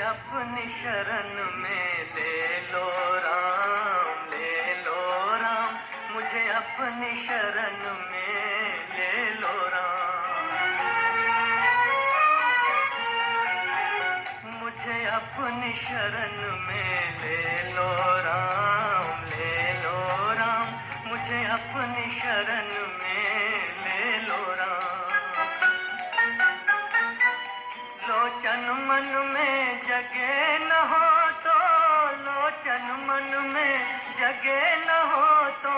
अपनी शरण में ले लो राम, ले लो राम, मुझे अपनी शरण में ले लो राम, मुझे अपनी शरण में ले लो राम, ले लो राम, मुझे अपनी शरण में ले लो राम। लोचन मन में जगे न हो तो, लोचन मन में जगे न हो तो,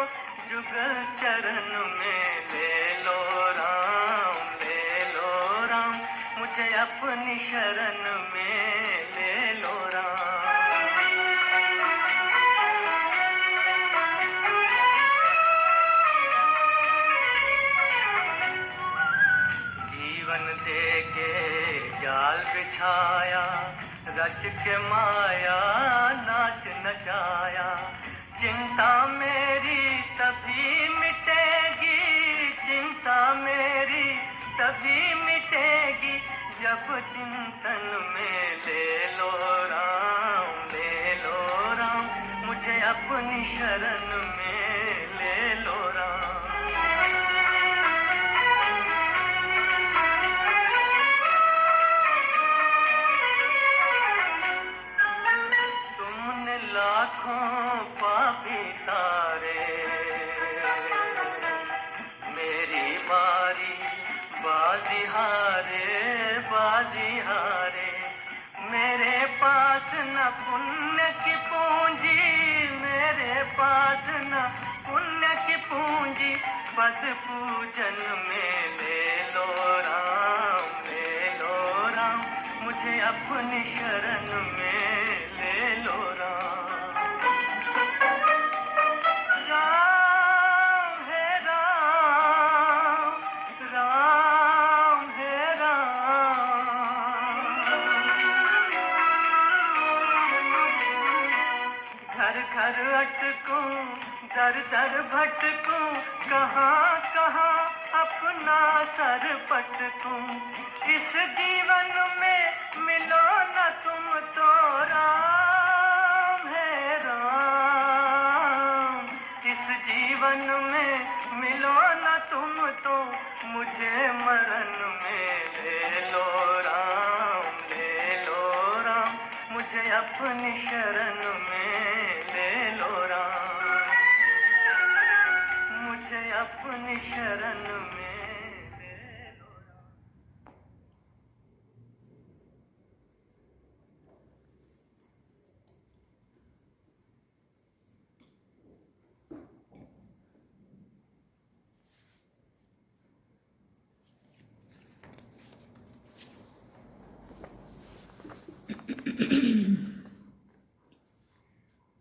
जुगल चरण में ले लो राम, ले लो राम, मुझे अपनी शरण में ले लो राम। जीवन दे के जाल बिछाया, रच के माया नाच नचाया, चिंता मेरी तभी मिटेगी, चिंता मेरी तभी मिटेगी, जब चिंतन में ले लो राम, ले लो राम, मुझे अपनी शरण में ले लो राम। लाखों पापी तारे, मेरी बारी बाजी हारे, बाजी हारे, मेरे पास न पुण्य की पूंजी, मेरे पास न पुण्य की पूंजी, बस पूजन में ले लो राम, ले लो राम, मुझे अपनी शरण में ले लो राम। घर अटकूं, दर दर भटकूं, कहाँ कहाँ अपना सर पटकूं, इस जीवन में मिलो न तुम तो राम है राम, इस जीवन में मिलो न तुम तो, मुझे मरण में ले लो राम, ले लो राम, मुझे अपनी शरण में ले लो राम, मुझे अपनी शरण में ले लो राम।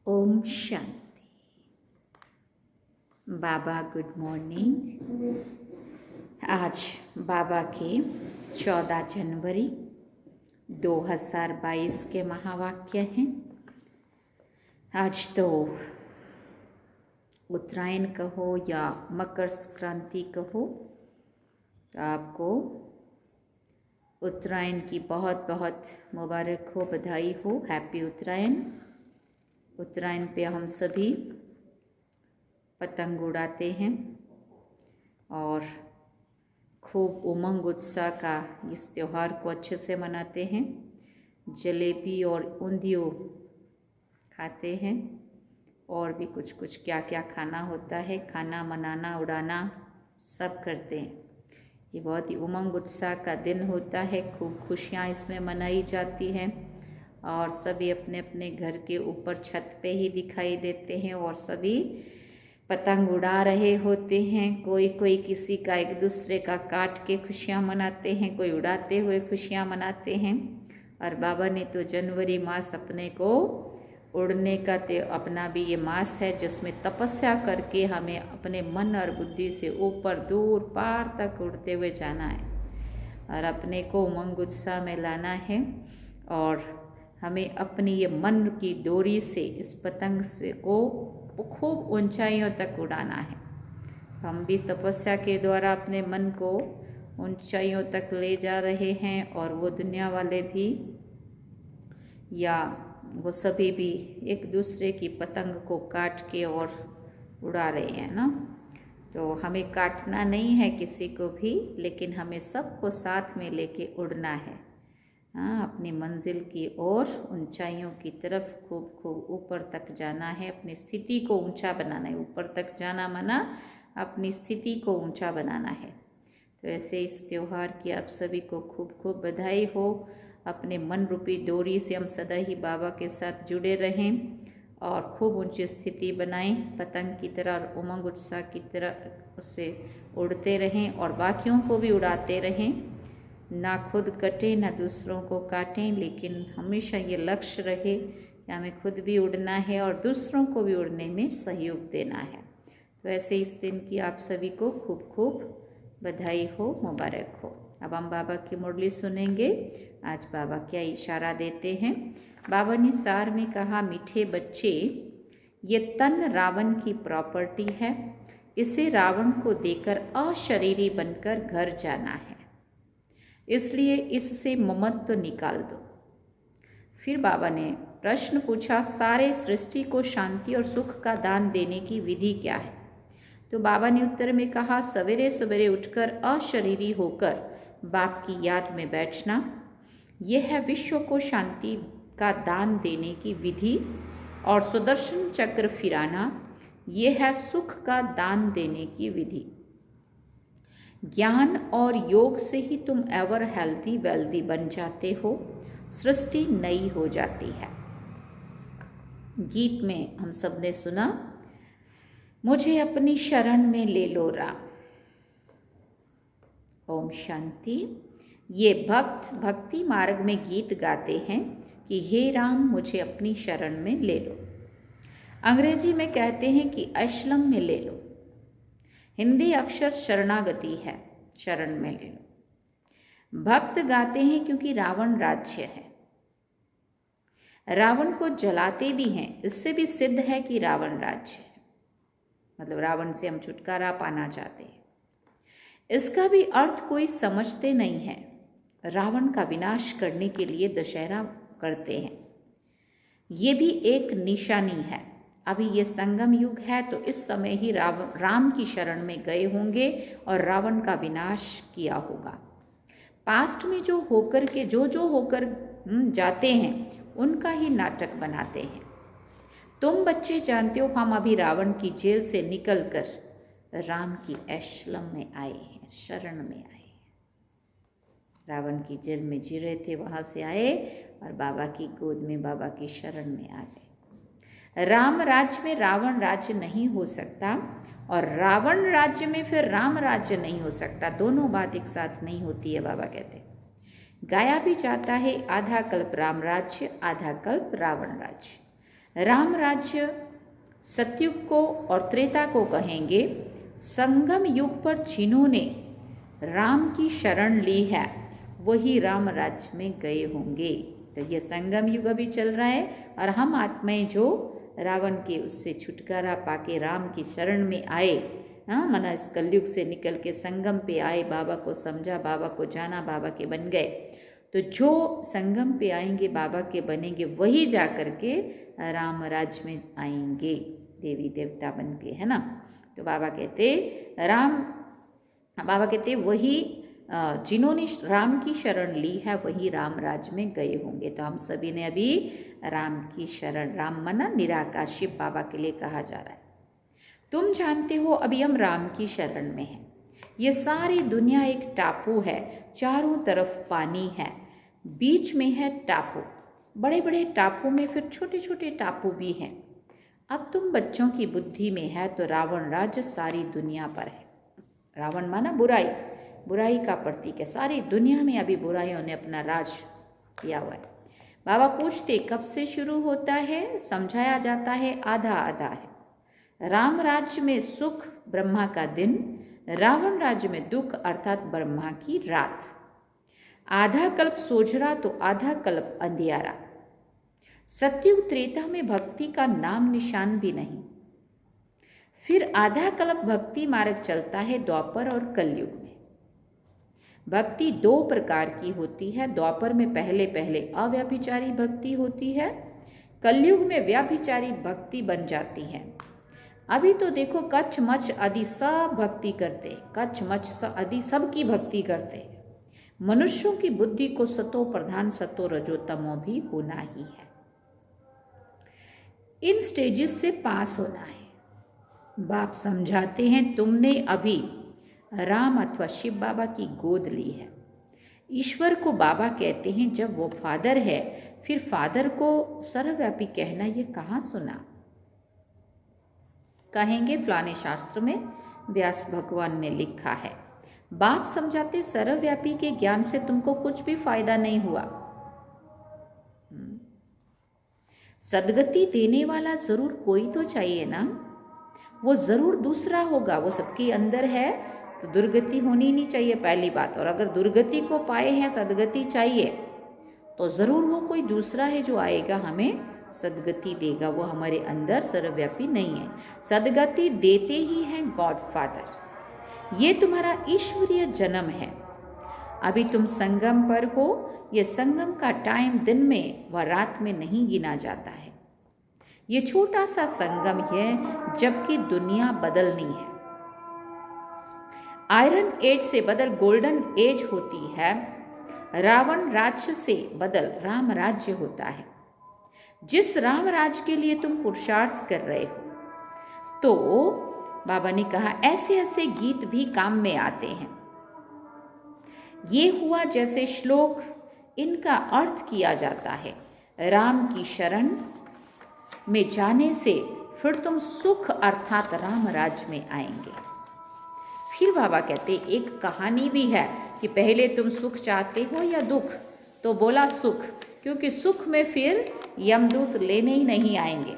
ओम शांति। बाबा गुड मॉर्निंग। आज बाबा के 14 जनवरी 2022 के महावाक्य हैं। आज तो उत्तरायण कहो या मकर संक्रांति कहो, तो आपको उत्तरायण की बहुत बहुत मुबारक हो, बधाई हो, हैप्पी उत्तरायण। उत्तरायण पे हम सभी पतंग उड़ाते हैं और खूब उमंग उत्साह का इस त्यौहार को अच्छे से मनाते हैं। जलेबी और ऊंधियो खाते हैं और भी कुछ कुछ क्या क्या खाना होता है, खाना मनाना उड़ाना सब करते हैं। ये बहुत ही उमंग उत्साह का दिन होता है, खूब खुशियाँ इसमें मनाई जाती हैं और सभी अपने अपने घर के ऊपर छत पे ही दिखाई देते हैं और सभी पतंग उड़ा रहे होते हैं। कोई कोई किसी का एक दूसरे का काट के खुशियाँ मनाते हैं, कोई उड़ाते हुए खुशियाँ मनाते हैं। और बाबा ने तो जनवरी मास अपने को उड़ने का अपना भी ये मास है, जिसमें तपस्या करके हमें अपने मन और बुद्धि से ऊपर दूर पार तक उड़ते हुए जाना है और अपने को उमंग उत्साह में लाना है और हमें अपनी ये मन की डोरी से इस पतंग से को खूब ऊंचाइयों तक उड़ाना है। हम भी तपस्या के द्वारा अपने मन को ऊंचाइयों तक ले जा रहे हैं और वो दुनिया वाले भी या वो सभी भी एक दूसरे की पतंग को काट के और उड़ा रहे हैं ना। तो हमें काटना नहीं है किसी को भी, लेकिन हमें सबको साथ में लेके उड़ना है। हाँ, अपनी मंजिल की ओर, ऊंचाइयों की तरफ खूब खूब ऊपर तक जाना है, अपनी स्थिति को ऊंचा बनाना है। ऊपर तक जाना माना अपनी स्थिति को ऊंचा बनाना है। तो ऐसे इस त्यौहार की आप सभी को खूब खूब बधाई हो। अपने मन रूपी डोरी से हम सदा ही बाबा के साथ जुड़े रहें और खूब ऊंची स्थिति बनाएं, पतंग की तरह और उमंग उत्साह की तरह उससे उड़ते रहें और बाकियों को भी उड़ाते रहें। ना खुद कटें ना दूसरों को काटें, लेकिन हमेशा ये लक्ष्य रहे कि हमें खुद भी उड़ना है और दूसरों को भी उड़ने में सहयोग देना है। तो ऐसे इस दिन की आप सभी को खूब खूब बधाई हो, मुबारक हो। अब हम बाबा की मुरली सुनेंगे। आज बाबा क्या इशारा देते हैं। बाबा ने सार में कहा, मीठे बच्चे, ये तन रावण की प्रॉपर्टी है, इसे रावण को देकर अशरीरी बनकर घर जाना है, इसलिए इससे ममत्व निकाल दो। फिर बाबा ने प्रश्न पूछा, सारे सृष्टि को शांति और सुख का दान देने की विधि क्या है। तो बाबा ने उत्तर में कहा, सवेरे सवेरे उठकर अशरीरी होकर बाप की याद में बैठना, यह है विश्व को शांति का दान देने की विधि, और सुदर्शन चक्र फिराना, यह है सुख का दान देने की विधि। ज्ञान और योग से ही तुम एवर हेल्दी वेल्दी बन जाते हो, सृष्टि नई हो जाती है। गीत में हम सब ने सुना, मुझे अपनी शरण में ले लो राम। ओम शांति। ये भक्त भक्ति मार्ग में गीत गाते हैं कि हे राम मुझे अपनी शरण में ले लो। अंग्रेजी में कहते हैं कि अशलम में ले लो। हिंदी अक्षर शरणागति है, शरण में ले लो। भक्त गाते हैं क्योंकि रावण राज्य है, रावण को जलाते भी हैं, इससे भी सिद्ध है कि रावण राज्य है, मतलब रावण से हम छुटकारा पाना चाहते हैं। इसका भी अर्थ कोई समझते नहीं है। रावण का विनाश करने के लिए दशहरा करते हैं, ये भी एक निशानी है। अभी ये संगम युग है, तो इस समय ही राम की शरण में गए होंगे और रावण का विनाश किया होगा। पास्ट में जो होकर जाते हैं उनका ही नाटक बनाते हैं। तुम बच्चे जानते हो, हम अभी रावण की जेल से निकलकर राम की एशलम में आए हैं, शरण में आए हैं। रावण की जेल में जी रहे थे, वहाँ से आए और बाबा की गोद में, बाबा की शरण में आ गए। राम राज्य में रावण राज्य नहीं हो सकता और रावण राज्य में फिर राम राज्य नहीं हो सकता। दोनों बात एक साथ नहीं होती है, बाबा कहते। गाया भी जाता है, आधा कल्प राम राज्य, आधा कल्प रावण राज्य। राम राज्य सतयुग को और त्रेता को कहेंगे। संगम युग पर जिन्होंने राम की शरण ली है वही राम राज्य में गए होंगे। तो ये संगम युग अभी चल रहा है और हम आत्माएं जो रावण के उससे छुटकारा पाके राम की शरण में आए, मना इस कलयुग से निकल के संगम पे आए, बाबा को समझा, बाबा को जाना, बाबा के बन गए। तो जो संगम पे आएंगे, बाबा के बनेंगे, वही जा कर के राम राज्य में आएंगे, देवी देवता बन के, है ना। तो बाबा कहते वही जिन्होंने राम की शरण ली है वही राम राज्य में गए होंगे। तो हम सभी ने अभी राम की शरण, राम मना निराकार शिव बाबा के लिए कहा जा रहा है। तुम जानते हो अभी हम राम की शरण में हैं। ये सारी दुनिया एक टापू है, चारों तरफ पानी है, बीच में है टापू। बड़े बड़े टापू में फिर छोटे छोटे टापू भी हैं। अब तुम बच्चों की बुद्धि में है तो रावण राज्य सारी दुनिया पर है। रावण माना बुराई, बुराई का प्रतीक है। सारी दुनिया में अभी बुराइयों ने अपना राज किया हुआ है। बाबा पूछते कब से शुरू होता है, समझाया जाता है आधा आधा है। राम राज्य में सुख ब्रह्मा का दिन, रावण राज्य में दुख अर्थात ब्रह्मा की रात। आधा कल्प सोझरा तो आधा कल्प अंधियारा। सतयुग त्रेता में भक्ति का नाम निशान भी नहीं। फिर आधा कल्प भक्ति मार्ग चलता है द्वापर और कलयुग में। भक्ति दो प्रकार की होती है। द्वापर में पहले पहले अव्यभिचारी भक्ति होती है, कलयुग में व्याभिचारी भक्ति बन जाती है। अभी तो देखो कच्छ मच्छ आदि सब भक्ति करते, कच्छ मच्छ आदि सबकी भक्ति करते। मनुष्यों की बुद्धि को सतो प्रधान सतो रजोतमो भी होना ही है। इन स्टेजेस से पास होना है। बाप समझाते हैं तुमने अभी राम अथवा शिव बाबा की गोद ली है। ईश्वर को बाबा कहते हैं जब वो फादर है, फिर फादर को सर्वव्यापी कहना ये कहाँ सुना। कहेंगे फलाने शास्त्र में व्यास भगवान ने लिखा है। बाप समझाते सर्वव्यापी के ज्ञान से तुमको कुछ भी फायदा नहीं हुआ। सदगति देने वाला जरूर कोई तो चाहिए ना, वो जरूर दूसरा होगा। वो सबके अंदर है तो दुर्गति होनी नहीं चाहिए पहली बात। और अगर दुर्गति को पाए हैं, सदगति चाहिए, तो जरूर वो कोई दूसरा है जो आएगा हमें सदगति देगा। वो हमारे अंदर सर्वव्यापी नहीं है। सदगति देते ही हैं गॉड फादर। ये तुम्हारा ईश्वरीय जन्म है। अभी तुम संगम पर हो। ये संगम का टाइम दिन में व रात में नहीं गिना जाता है। ये छोटा सा संगम है, जबकि दुनिया बदलनी है। आयरन एज से बदल गोल्डन एज होती है। रावण राज्य से बदल राम राज्य होता है। जिस राम राज्य के लिए तुम पुरुषार्थ कर रहे हो, तो बाबा ने कहा ऐसे ऐसे गीत भी काम में आते हैं। ये हुआ जैसे श्लोक, इनका अर्थ किया जाता है। राम की शरण में जाने से फिर तुम सुख अर्थात राम राज्य में आएंगे। फिर बाबा कहते एक कहानी भी है कि पहले तुम सुख चाहते हो या दुख, तो बोला सुख, क्योंकि सुख में फिर यमदूत लेने ही नहीं आएंगे।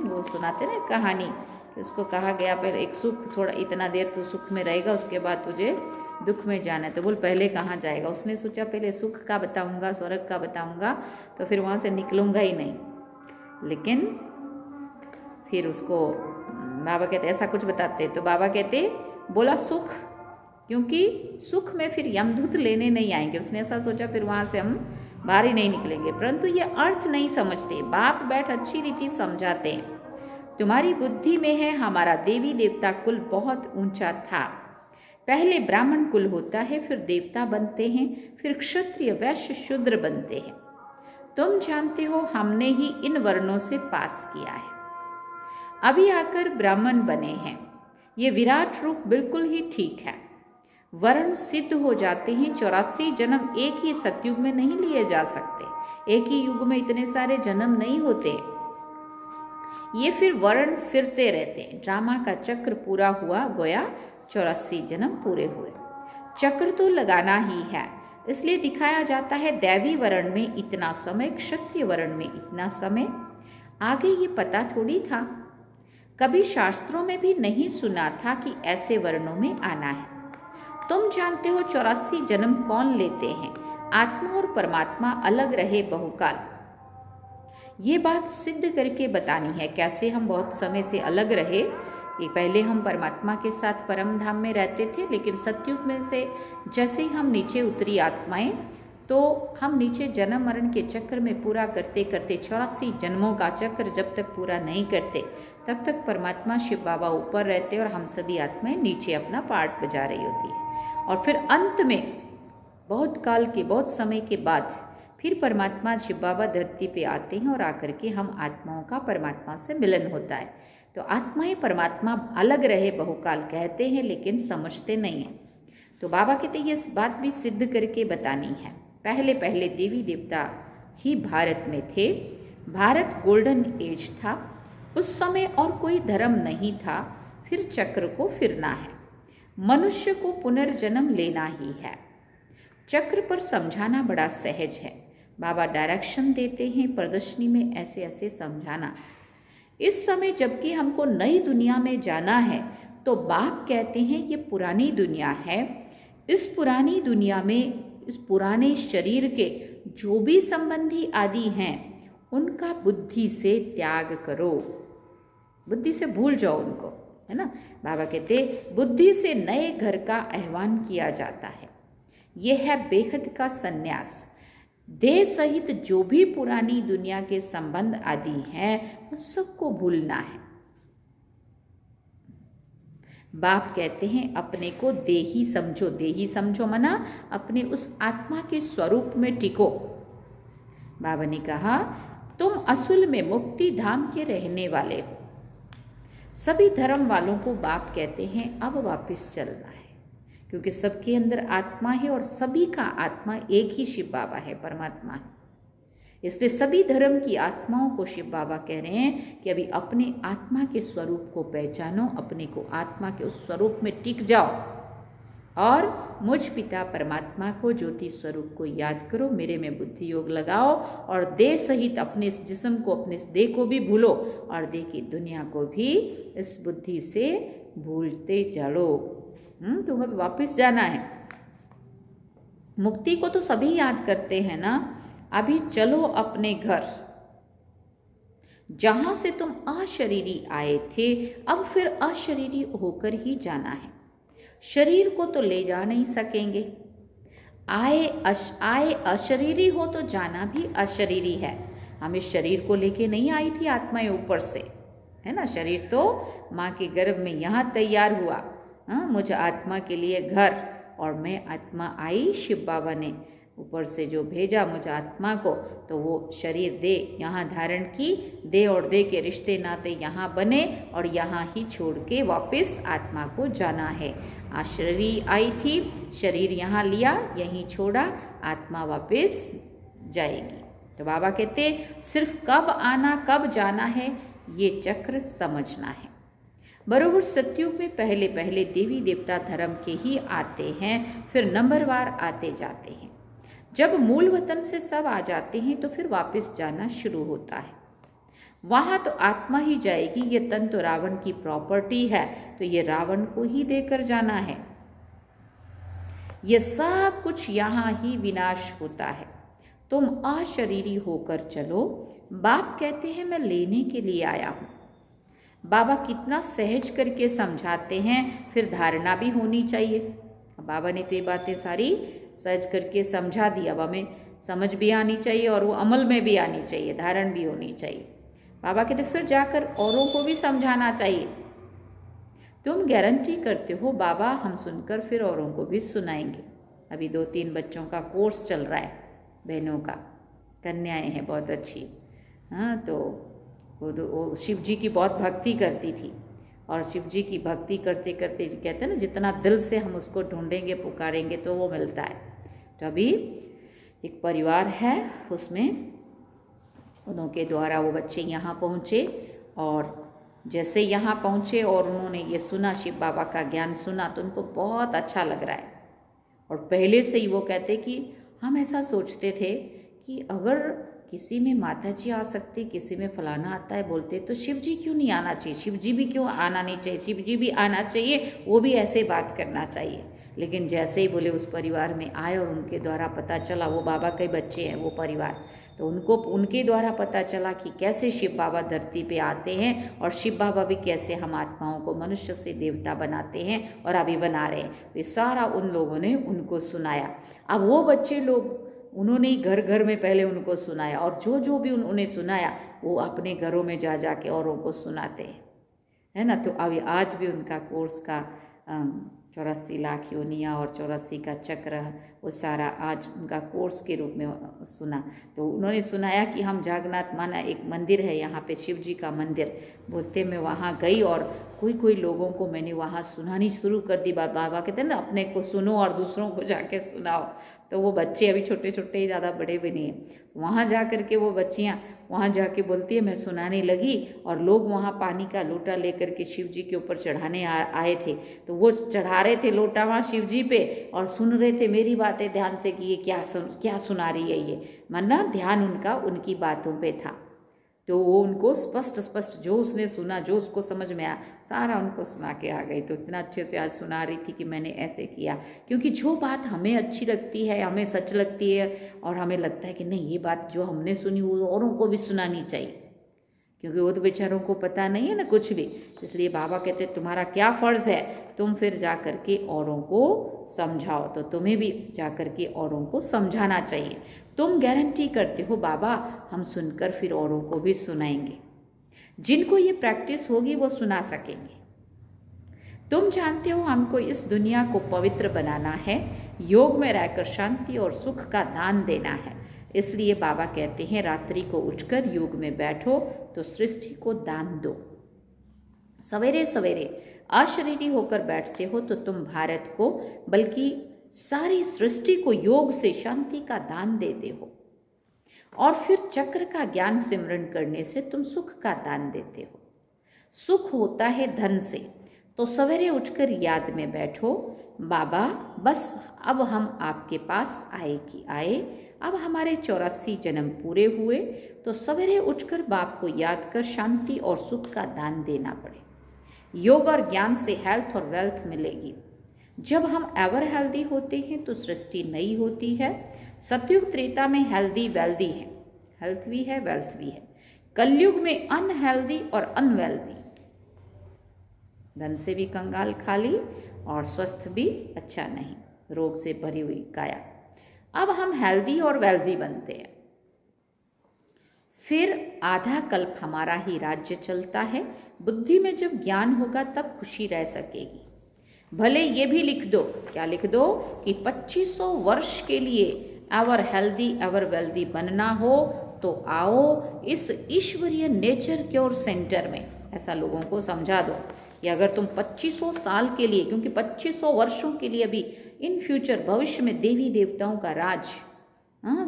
वो सुनाते ना कहानी कि उसको कहा गया पहले एक सुख, थोड़ा इतना देर तो सुख में रहेगा, उसके बाद तुझे दुख में जाना है। तो बोल पहले कहाँ जाएगा। उसने सोचा पहले सुख का बताऊंगा, स्वर्ग का बताऊंगा, तो फिर वहाँ से निकलूंगा ही नहीं। लेकिन फिर उसको बाबा कहते ऐसा कुछ बताते, तो बाबा कहते बोला सुख, क्योंकि सुख में फिर यमदूत लेने नहीं आएंगे। उसने ऐसा सोचा, फिर वहाँ से हम बाहर ही नहीं निकलेंगे। परंतु ये अर्थ नहीं समझते। बाप बैठ अच्छी रीति समझाते हैं। तुम्हारी बुद्धि में है हमारा देवी देवता कुल बहुत ऊंचा था। पहले ब्राह्मण कुल होता है, फिर देवता बनते हैं, फिर क्षत्रिय वैश्य शूद्र बनते हैं। तुम जानते हो हमने ही इन वर्णों से पास किया है। अभी आकर ब्राह्मण बने हैं। ये विराट रूप बिल्कुल ही ठीक है। वर्ण सिद्ध हो जाते हैं। 84 जन्म एक ही सतयुग में नहीं लिए जा सकते। एक ही युग में इतने सारे जन्म नहीं होते। ये फिर वर्ण फिरते रहते हैं। ड्रामा का चक्र पूरा हुआ, गोया 84 जन्म पूरे हुए। चक्र तो लगाना ही है, इसलिए दिखाया जाता है दैवी वर्ण में इतना समय, क्षत्रिय वर्ण में इतना समय। आगे ये पता थोड़ी था। कभी शास्त्रों में भी नहीं सुना था कि ऐसे वर्णों में आना है। तुम जानते हो 84 जन्म कौन लेते हैं। आत्मा और परमात्मा अलग रहे बहुकाल। ये बात सिद्ध करके बतानी है कैसे हम बहुत समय से अलग रहे। कि पहले हम परमात्मा के साथ परम धाम में रहते थे, लेकिन सतयुग में से जैसे ही हम नीचे उतरी आत्माएं, तो हम नीचे जन्म मरण के चक्र में पूरा करते करते 84 जन्मों का चक्र जब तक पूरा नहीं करते, तब तक परमात्मा शिव बाबा ऊपर रहते और हम सभी आत्माएं नीचे अपना पार्ट बजा रही होती है। और फिर अंत में बहुत काल के, बहुत समय के बाद फिर परमात्मा शिव बाबा धरती पे आते हैं और आकर के हम आत्माओं का परमात्मा से मिलन होता है। तो आत्माएं परमात्मा अलग रहे बहुकाल कहते हैं, लेकिन समझते नहीं हैं। तो बाबा कहते हैं ये बात भी सिद्ध करके बतानी है। पहले पहले देवी देवता ही भारत में थे। भारत गोल्डन एज था। उस समय और कोई धर्म नहीं था। फिर चक्र को फिरना है। मनुष्य को पुनर्जन्म लेना ही है। चक्र पर समझाना बड़ा सहज है। बाबा डायरेक्शन देते हैं प्रदर्शनी में ऐसे ऐसे समझाना। इस समय जबकि हमको नई दुनिया में जाना है, तो बाप कहते हैं ये पुरानी दुनिया है। इस पुरानी दुनिया में इस पुराने शरीर के जो भी संबंधी आदि हैं, उनका बुद्धि से त्याग करो। बुद्धि से भूल जाओ उनको, है ना। बाबा कहते बुद्धि से नए घर का आह्वान किया जाता है। यह है बेहद का संन्यास। देह सहित जो भी पुरानी दुनिया के संबंध आदि हैं उन सबको भूलना है। बाप कहते हैं अपने को देही समझो। देही समझो मना अपने उस आत्मा के स्वरूप में टिको। बाबा ने कहा तुम असल में मुक्ति धाम के रहने वाले हो। सभी धर्म वालों को बाप कहते हैं अब वापस चलना है, क्योंकि सबके अंदर आत्मा है और सभी का आत्मा एक ही शिव बाबा है, परमात्मा है। इसलिए सभी धर्म की आत्माओं को शिव बाबा कह रहे हैं कि अभी अपने आत्मा के स्वरूप को पहचानो, अपने को आत्मा के उस स्वरूप में टिक जाओ और मुझ पिता परमात्मा को, ज्योति स्वरूप को याद करो, मेरे में बुद्धि योग लगाओ और देह सहित अपने इस जिस्म को, अपने इस देह को भी भूलो और देह की दुनिया को भी इस बुद्धि से भूलते चलो। तुम्हें वापस जाना है। मुक्ति को तो सभी याद करते हैं ना। अभी चलो अपने घर, जहां से तुम अशरीरी आए थे, अब फिर अशरीरी होकर ही जाना है। शरीर को तो ले जा नहीं सकेंगे। आए अशरीरी हो तो जाना भी अशरीरी है। हम इस शरीर को लेके नहीं आई थी आत्माएं ऊपर से, है ना। शरीर तो माँ के गर्भ में यहाँ तैयार हुआ, मुझ आत्मा के लिए घर, और मैं आत्मा आई, शिव बाबा ने ऊपर से जो भेजा मुझ आत्मा को, तो वो शरीर दे यहाँ धारण की। दे और दे के रिश्ते नाते यहाँ बने और यहाँ ही छोड़ के वापस आत्मा को जाना है। शरीर आई थी, शरीर यहाँ लिया, यहीं छोड़ा, आत्मा वापस जाएगी। तो बाबा कहते सिर्फ कब आना कब जाना है ये चक्र समझना है। बरोबर सतयुग में पहले पहले देवी देवता धर्म के ही आते हैं, फिर नंबरवार आते जाते हैं। जब मूल वतन से सब आ जाते हैं तो फिर वापस जाना शुरू होता है। वहाँ तो आत्मा ही जाएगी। ये तन तो रावण की प्रॉपर्टी है, तो ये रावण को ही देकर जाना है। ये सब कुछ यहाँ ही विनाश होता है। तुम अशरीरी होकर चलो। बाप कहते हैं मैं लेने के लिए आया हूँ। बाबा कितना सहज करके समझाते हैं, फिर धारणा भी होनी चाहिए। बाबा ने तो ये बातें सारी सहज करके समझा दी, अब हमें समझ भी आनी चाहिए और वो अमल में भी आनी चाहिए, धारण भी होनी चाहिए। बाबा कहते फिर जाकर औरों को भी समझाना चाहिए। तुम गारंटी करते हो बाबा हम सुनकर फिर औरों को भी सुनाएंगे। अभी 2-3 बच्चों का कोर्स चल रहा है, बहनों का, कन्याएं हैं बहुत अच्छी। तो वो शिव जी की बहुत भक्ति करती थी और शिव जी की भक्ति करते करते कहते हैं ना जितना दिल से हम उसको ढूंढेंगे पुकारेंगे तो वो मिलता है। तो अभी एक परिवार है, उसमें उनके द्वारा वो बच्चे यहाँ पहुँचे और जैसे यहाँ पहुँचे और उन्होंने ये सुना, शिव बाबा का ज्ञान सुना, तो उनको बहुत अच्छा लग रहा है। और पहले से ही वो कहते कि हम ऐसा सोचते थे कि अगर किसी में माता जी आ सकती, किसी में फलाना आता है बोलते, तो शिव जी क्यों नहीं आना चाहिए, शिव जी भी क्यों आना नहीं चाहिए, शिव जी भी आना चाहिए, वो भी ऐसे बात करना चाहिए। लेकिन जैसे ही बोले उस परिवार में आए और उनके द्वारा पता चला, वो बाबा के बच्चे हैं वो परिवार, तो उनको उनके द्वारा पता चला कि कैसे शिव बाबा धरती पे आते हैं और शिव बाबा भी कैसे हम आत्माओं को मनुष्य से देवता बनाते हैं और अभी बना रहे हैं। तो ये सारा उन लोगों ने उनको सुनाया। अब वो बच्चे लोग उन्होंने घर घर में पहले उनको सुनाया और जो जो भी उन्होंने सुनाया वो अपने घरों में जा जा के औरों को सुनाते हैं, है ना। तो अभी आज भी उनका कोर्स का 84 लाख योनियाँ और 84 का चक्र, वो सारा आज उनका कोर्स के रूप में सुना। तो उन्होंने सुनाया कि हम जागनाथ माना एक मंदिर है यहाँ पे, शिव जी का मंदिर, बोलते मैं वहाँ गई और कोई लोगों को मैंने वहाँ सुनानी शुरू कर दी। बाबा कहते हैं ना अपने को सुनो और दूसरों को जाके सुनाओ। तो वो बच्चे अभी छोटे छोटे, ज़्यादा बड़े भी नहीं हैं, वहाँ जा कर के वो बच्चियाँ वहाँ जाके बोलती है मैं सुनाने लगी और लोग वहाँ पानी का लोटा लेकर के शिव जी के ऊपर चढ़ाने आए थे। तो वो चढ़ा रहे थे लोटा वहाँ शिव जी पे और सुन रहे थे मेरी बातें ध्यान से कि ये क्या सुना रही है ये, माना ध्यान उनका उनकी बातों पे था। तो वो उनको स्पष्ट जो उसने सुना, जो उसको समझ में आया, सारा उनको सुना के आ गई। तो इतना अच्छे से आज सुना रही थी कि मैंने ऐसे किया, क्योंकि जो बात हमें अच्छी लगती है, हमें सच लगती है और हमें लगता है कि नहीं ये बात जो हमने सुनी वो औरों को भी सुनानी चाहिए, क्योंकि वो तो बेचारों को पता नहीं है ना कुछ भी। इसलिए बाबा कहते तुम्हारा क्या फ़र्ज़ है तुम फिर जा कर के औरों को समझाओ। तो तुम्हें भी जा कर के औरों को समझाना चाहिए। तुम गारंटी करते हो बाबा हम सुनकर फिर औरों को भी सुनाएंगे। जिनको ये प्रैक्टिस होगी वो सुना सकेंगे। तुम जानते हो हमको इस दुनिया को पवित्र बनाना है, योग में रहकर शांति और सुख का दान देना है। इसलिए बाबा कहते हैं रात्रि को उठकर योग में बैठो तो सृष्टि को दान दो। सवेरे सवेरे अशरीरी होकर बैठते हो तो तुम भारत को बल्कि सारी सृष्टि को योग से शांति का दान देते हो। और फिर चक्र का ज्ञान सिमरन करने से तुम सुख का दान देते हो। सुख होता है धन से। तो सवेरे उठकर याद में बैठो बाबा बस अब हम आपके पास आए कि आए, अब हमारे 84 जन्म पूरे हुए तो सवेरे उठकर बाप को याद कर शांति और सुख का दान देना पड़े। योग और ज्ञान से हेल्थ और वेल्थ मिलेगी। जब हम एवर हेल्दी होते हैं तो सृष्टि नई होती है। सतयुग त्रेता में हेल्दी वेल्दी है, हेल्थ भी है वेल्थ भी है। कलयुग में अनहेल्दी और अनवेल्दी, धन से भी कंगाल खाली और स्वस्थ भी अच्छा नहीं, रोग से भरी हुई काया। अब हम हेल्दी और वेल्दी बनते हैं। फिर आधा कल्प हमारा ही राज्य चलता है। बुद्धि में जब ज्ञान होगा तब खुशी रह सकेगी। भले ये भी लिख दो, क्या लिख दो कि 2500 वर्ष के लिए एवर हेल्दी एवर वेल्दी बनना हो तो आओ इस ईश्वरीय नेचर क्योर सेंटर में। ऐसा लोगों को समझा दो कि अगर तुम 2500 साल के लिए, क्योंकि 2500 वर्षों के लिए अभी इन फ्यूचर भविष्य में देवी देवताओं का राज,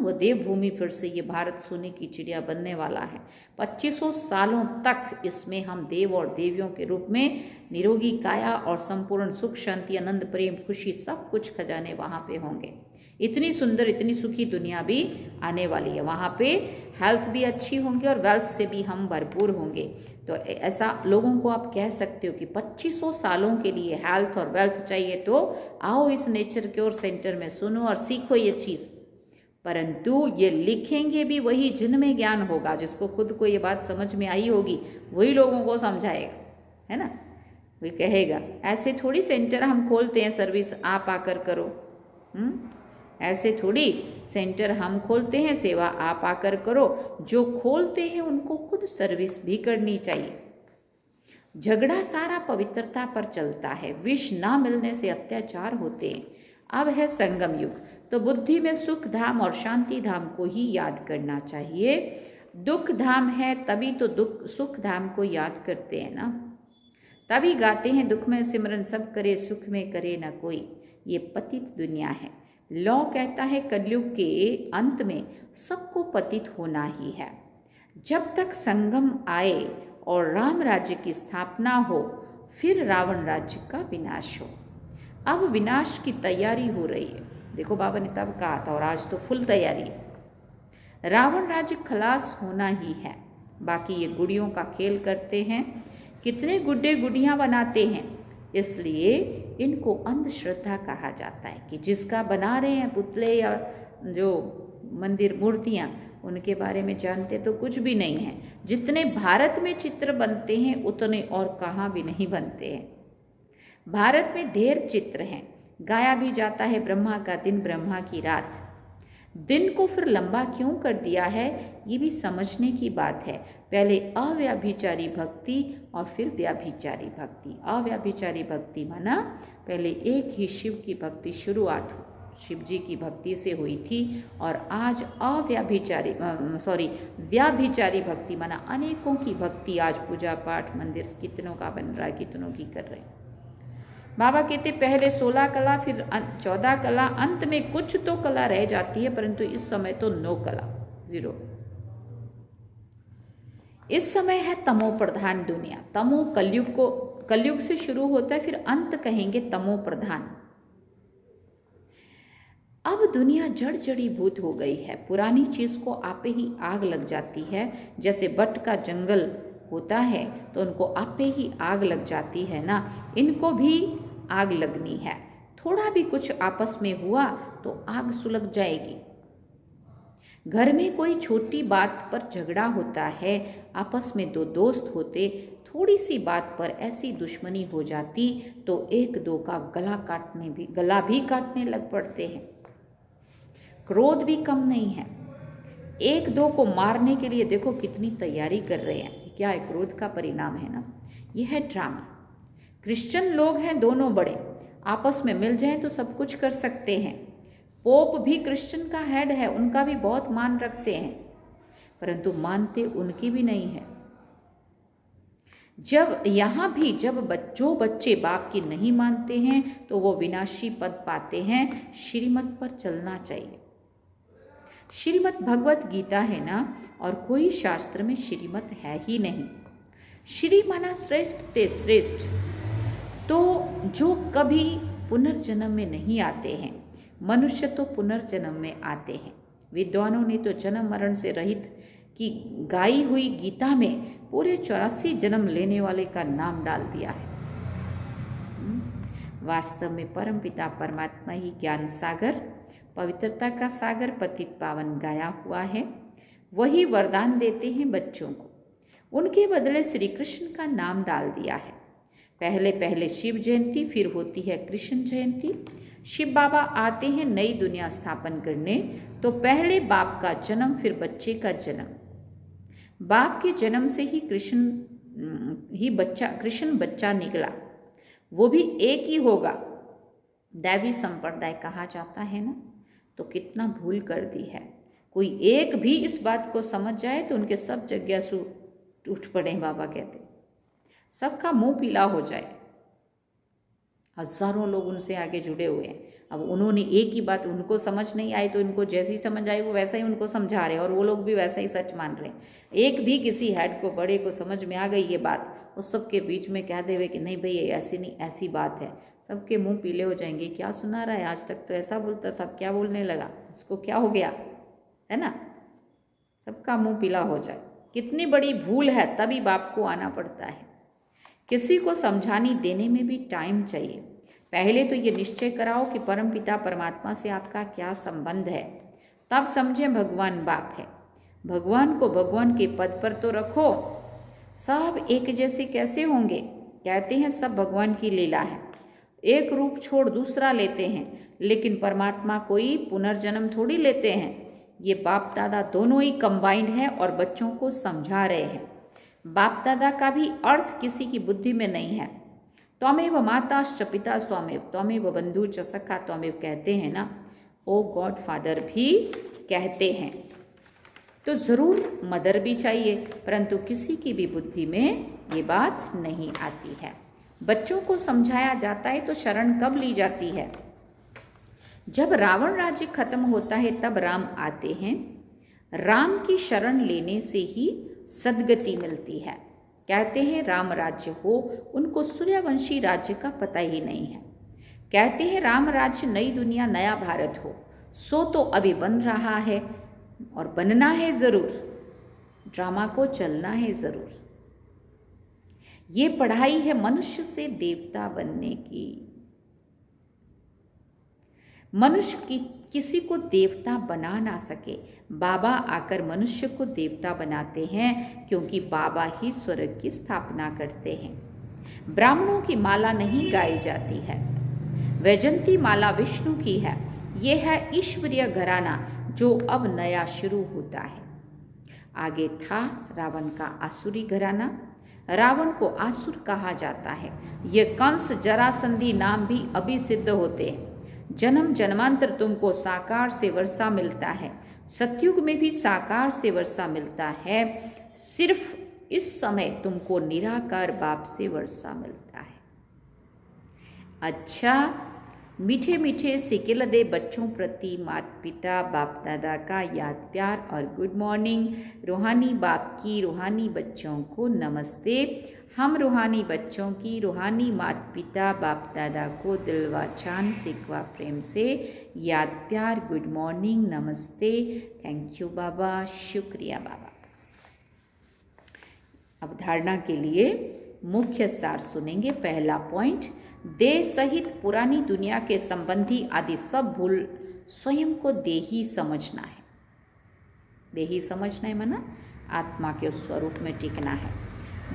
वो देवभूमि फिर से ये भारत सोने की चिड़िया बनने वाला है। 2500 सालों तक इसमें हम देव और देवियों के रूप में निरोगी काया और संपूर्ण सुख शांति आनंद प्रेम खुशी सब कुछ खजाने वहाँ पे होंगे। इतनी सुंदर इतनी सुखी दुनिया भी आने वाली है। वहाँ पे हेल्थ भी अच्छी होंगी और वेल्थ से भी हम भरपूर होंगे। तो ऐसा लोगों को आप कह सकते हो कि 2500 सालों के लिए हेल्थ और वेल्थ चाहिए तो आओ इस नेचर क्योर सेंटर में, सुनो और सीखो ये चीज़। परंतु ये लिखेंगे भी वही जिनमें ज्ञान होगा, जिसको खुद को ये बात समझ में आई होगी वही लोगों को समझाएगा, है ना, वही कहेगा। ऐसे थोड़ी सेंटर हम खोलते हैं सर्विस आप आकर करो, ऐसे थोड़ी सेंटर हम खोलते हैं सेवा आप आकर करो। जो खोलते हैं उनको खुद सर्विस भी करनी चाहिए। झगड़ा सारा पवित्रता पर चलता है। विष ना मिलने से अत्याचार होते हैं। अब है संगम युग, तो बुद्धि में सुख धाम और शांति धाम को ही याद करना चाहिए। दुख धाम है तभी तो दुख सुख धाम को याद करते हैं ना, तभी गाते हैं दुख में सिमरन सब करे सुख में करे ना कोई। ये पतित दुनिया है। लौ कहता है कलयुग के अंत में सबको पतित होना ही है। जब तक संगम आए और राम राज्य की स्थापना हो फिर रावण राज्य का विनाश हो। अब विनाश की तैयारी हो रही है। देखो बाबा ने तब कहा था और आज तो फुल तैयारी है। रावण राज्य खलास होना ही है। बाकी ये गुड़ियों का खेल करते हैं, कितने गुड्डे गुड़ियाँ बनाते हैं, इसलिए इनको अंधश्रद्धा कहा जाता है कि जिसका बना रहे हैं पुतले या जो मंदिर मूर्तियाँ उनके बारे में जानते तो कुछ भी नहीं है। जितने भारत में चित्र बनते हैं उतने और कहाँ भी नहीं बनते हैं। भारत में ढेर चित्र हैं। गाया भी जाता है ब्रह्मा का दिन ब्रह्मा की रात। दिन को फिर लंबा क्यों कर दिया है ये भी समझने की बात है। पहले अव्याभिचारी भक्ति और फिर व्याभिचारी भक्ति। अव्याभिचारी भक्ति माना पहले एक ही शिव की भक्ति शुरुआत शिव जी की भक्ति से हुई थी और आज व्याभिचारी भक्ति माना अनेकों की भक्ति आज पूजा पाठ मंदिर कितनों का बन रहा है, कितनों की कर रहे हैं। बाबा कहते पहले 16 कला फिर 14 कला, अंत में कुछ तो कला रह जाती है परंतु इस समय तो 9 कला, 0। इस समय है तमो प्रधान दुनिया। तमो कलयुग से शुरू होता है, फिर अंत कहेंगे तमो प्रधान। अब दुनिया जड़ जड़ीभूत हो गई है। पुरानी चीज को आपे ही आग लग जाती है। जैसे बट का जंगल होता है तो उनको आपे ही आग लग जाती है ना, इनको भी आग लगनी है। थोड़ा भी कुछ आपस में हुआ तो आग सुलग जाएगी। घर में कोई छोटी बात पर झगड़ा होता है, आपस में दो दोस्त होते, थोड़ी सी बात पर ऐसी दुश्मनी हो जाती तो एक दो का गला भी काटने लग पड़ते हैं। क्रोध भी कम नहीं है, एक दो को मारने के लिए देखो कितनी तैयारी कर रहे हैं। क्या है? क्रोध का परिणाम है ना। यह है ड्रामा। क्रिश्चियन लोग हैं दोनों बड़े, आपस में मिल जाएं तो सब कुछ कर सकते हैं। पोप भी क्रिश्चियन का हेड है, उनका भी बहुत मान रखते हैं, परंतु मानते उनकी भी नहीं है। जब यहाँ भी जो बच्चे बाप की नहीं मानते हैं तो वो विनाशी पद पाते हैं। श्रीमत पर चलना चाहिए। श्रीमत भगवत गीता है ना, और कोई शास्त्र में श्रीमत है ही नहीं। श्री माना श्रेष्ठ ते श्रेष्ठ। तो जो कभी पुनर्जन्म में नहीं आते हैं, मनुष्य तो पुनर्जन्म में आते हैं। विद्वानों ने तो जन्म मरण से रहित की गाई हुई गीता में पूरे 84 जन्म लेने वाले का नाम डाल दिया है। वास्तव में परमपिता परमात्मा ही ज्ञान सागर, पवित्रता का सागर, पतित पावन गाया हुआ है। वही वरदान देते हैं बच्चों को। उनके बदले श्री कृष्ण का नाम डाल दिया है। पहले पहले शिव जयंती, फिर होती है कृष्ण जयंती। शिव बाबा आते हैं नई दुनिया स्थापन करने, तो पहले बाप का जन्म, फिर बच्चे का जन्म। बाप के जन्म से ही कृष्ण बच्चा निकला, वो भी एक ही होगा। दैवी संप्रदाय कहा जाता है ना, तो कितना भूल कर दी है। कोई एक भी इस बात को समझ जाए तो उनके सब जिज्ञासु उठ पड़े। बाबा कहते सबका मुंह पीला हो जाए। हजारों लोग उनसे आगे जुड़े हुए हैं। अब उन्होंने एक ही बात, उनको समझ नहीं आई तो इनको जैसी समझ आई वो वैसा ही उनको समझा रहे हैं, और वो लोग भी वैसा ही सच मान रहे हैं। एक भी किसी हेड को, बड़े को समझ में आ गई ये बात, उस सबके बीच में कह देवे कि नहीं भाई ये ऐसी नहीं ऐसी बात है, सबके मुंह पीले हो जाएंगे। क्या सुना रहा है, आज तक तो ऐसा बोलता था, क्या बोलने लगा, उसको क्या हो गया, है ना। सबका मुंह पीला हो जाए। कितनी बड़ी भूल है, तभी बाप को आना पड़ता है। किसी को समझाने देने में भी टाइम चाहिए। पहले तो ये निश्चय कराओ कि परमपिता परमात्मा से आपका क्या संबंध है, तब समझें भगवान बाप है। भगवान को भगवान के पद पर तो रखो। सब एक जैसे कैसे होंगे? कहते हैं सब भगवान की लीला है, एक रूप छोड़ दूसरा लेते हैं, लेकिन परमात्मा कोई पुनर्जन्म थोड़ी लेते हैं। ये बाप दादा दोनों ही कंबाइंड है और बच्चों को समझा रहे हैं। बाप दादा का भी अर्थ किसी की बुद्धि में नहीं है। त्वमेव माताश्च पिता स्वामेव, त्वमेव बंधु च सखा त्वमेव कहते हैं ना, ओ गॉड फादर भी कहते हैं। तो ज़रूर मदर भी चाहिए, परंतु किसी की भी बुद्धि में ये बात नहीं आती है। बच्चों को समझाया जाता है तो शरण कब ली जाती है? जब रावण राज्य खत्म होता है तब राम आते हैं। राम की शरण लेने से ही सद्गति मिलती है। कहते हैं राम राज्य हो, उनको सूर्यवंशी राज्य का पता ही नहीं है। कहते हैं राम राज्य नई दुनिया नया भारत हो, सो तो अभी बन रहा है और बनना है ज़रूर। ड्रामा को चलना है ज़रूर। ये पढ़ाई है मनुष्य से देवता बनने की। मनुष्य किसी को देवता बना ना सके, बाबा आकर मनुष्य को देवता बनाते हैं, क्योंकि बाबा ही स्वर्ग की स्थापना करते हैं। ब्राह्मणों की माला नहीं गाई जाती है, वैजंती माला विष्णु की है। यह है ईश्वरीय घराना जो अब नया शुरू होता है। आगे था रावण का आसुरी घराना। रावण को आसुर कहा जाता है। ये कंस जरासंधी नाम भी अभी सिद्ध होते हैं। जन्म जन्मांतर तुमको साकार से वर्षा मिलता है, सतयुग में भी साकार से वर्षा मिलता है, सिर्फ इस समय तुमको निराकार बाप से वर्षा मिलता है। अच्छा, मीठे मीठे सिकिल दे बच्चों प्रति माता पिता बाप दादा का याद प्यार और गुड मॉर्निंग। रूहानी बाप की रूहानी बच्चों को नमस्ते। हम रूहानी बच्चों की रूहानी माता पिता बाप दादा को दिलवा जान सिकवा प्रेम से याद प्यार, गुड मॉर्निंग, नमस्ते, थैंक यू बाबा, शुक्रिया बाबा। अब धारणा के लिए मुख्य सार सुनेंगे। पहला पॉइंट, देह सहित पुरानी दुनिया के संबंधी आदि सब भूल स्वयं को देही समझना है। देही समझना है माना आत्मा के उस स्वरूप में टिकना है।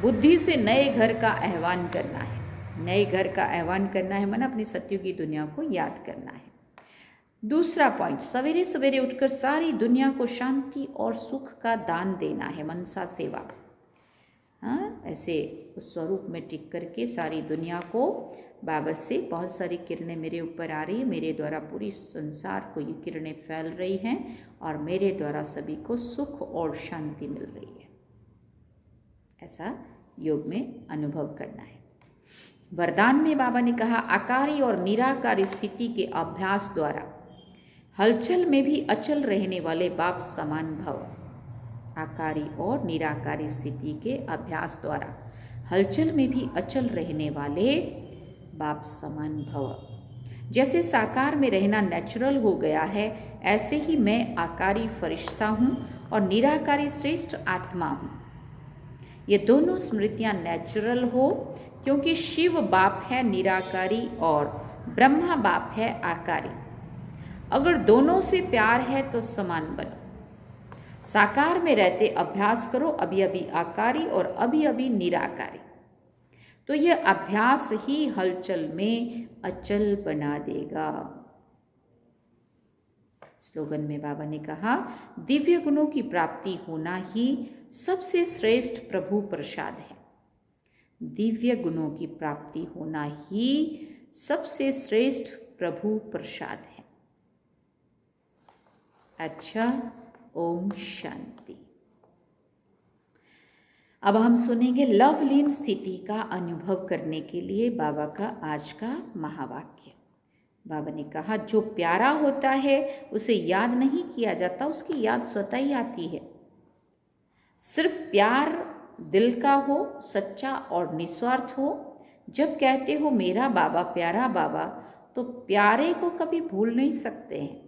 बुद्धि से नए घर का आह्वान करना है। नए घर का आह्वान करना है माना अपनी सत्युग की दुनिया को याद करना है। दूसरा पॉइंट, सवेरे सवेरे उठकर सारी दुनिया को शांति और सुख का दान देना है, मनसा सेवा। हाँ, ऐसे उस स्वरूप में टिक करके सारी दुनिया को, बाबा से बहुत सारी किरणें मेरे ऊपर आ रही है, मेरे द्वारा पूरी संसार को ये किरणें फैल रही हैं और मेरे द्वारा सभी को सुख और शांति मिल रही है, ऐसा योग में अनुभव करना है। वरदान में बाबा ने कहा, आकारी और निराकारी स्थिति के अभ्यास द्वारा हलचल में भी अचल रहने वाले बाप समान भव। आकारी और निराकारी स्थिति के अभ्यास द्वारा हलचल में भी अचल रहने वाले बाप समान भव। जैसे साकार में रहना नेचुरल हो गया है, ऐसे ही मैं आकारी फरिश्ता हूँ और निराकारी श्रेष्ठ आत्मा हूँ। ये दोनों स्मृतियाँ नेचुरल हो, क्योंकि शिव बाप है निराकारी और ब्रह्मा बाप है आकारी। अगर दोनों से प्यार है तो समान बनो। साकार में रहते अभ्यास करो, अभी अभी आकारी और अभी अभी निराकारी। तो यह अभ्यास ही हलचल में अचल बना देगा। स्लोगन में बाबा ने कहा, दिव्य गुणों की प्राप्ति होना ही सबसे श्रेष्ठ प्रभु प्रसाद है। दिव्य गुणों की प्राप्ति होना ही सबसे श्रेष्ठ प्रभु प्रसाद है। अच्छा, ओम शांति। अब हम सुनेंगे लवलीन स्थिति का अनुभव करने के लिए बाबा का आज का महावाक्य। बाबा ने कहा, जो प्यारा होता है उसे याद नहीं किया जाता, उसकी याद स्वतः ही आती है। सिर्फ प्यार दिल का हो, सच्चा और निस्वार्थ हो। जब कहते हो मेरा बाबा, प्यारा बाबा, तो प्यारे को कभी भूल नहीं सकते हैं।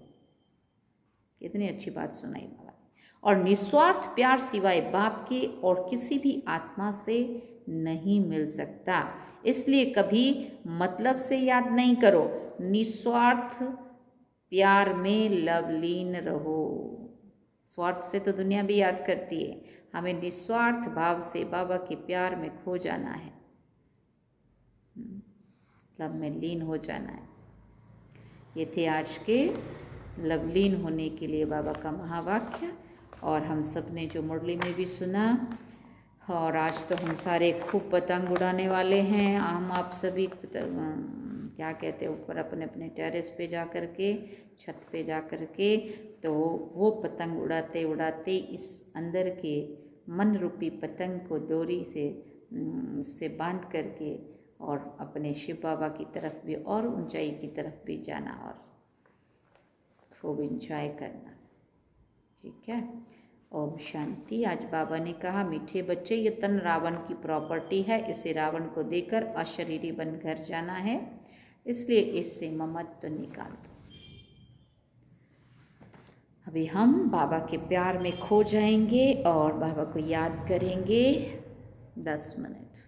कितनी अच्छी बात सुनाई बाबा। और निस्वार्थ प्यार सिवाय बाप के और किसी भी आत्मा से नहीं मिल सकता। इसलिए कभी मतलब से याद नहीं करो, निस्वार्थ प्यार में लवलीन रहो। स्वार्थ से तो दुनिया भी याद करती है, हमें निस्वार्थ भाव से बाबा के प्यार में खो जाना है, लव में लीन हो जाना है। ये थे आज के लवलीन होने के लिए बाबा का महावाक्य। और हम सब ने जो मुरली में भी सुना, और आज तो हम सारे खूब पतंग उड़ाने वाले हैं। हम आप सभी क्या कहते हैं, ऊपर अपने अपने टेरेस पे जा कर के, छत पे जा कर के, तो वो पतंग उड़ाते उड़ाते इस अंदर के मन रूपी पतंग को डोरी से बांध करके और अपने शिव बाबा की तरफ भी और ऊंचाई की तरफ भी जाना और खूब इंजॉय करना। ठीक है, ओम शांति। आज बाबा ने कहा, मीठे बच्चे, ये तन रावण की प्रॉपर्टी है, इसे रावण को देकर अशरीरी बन घर जाना है, इसलिए इससे ममत्व निकाल दो। अभी हम बाबा के प्यार में खो जाएंगे और बाबा को याद करेंगे 10 मिनट।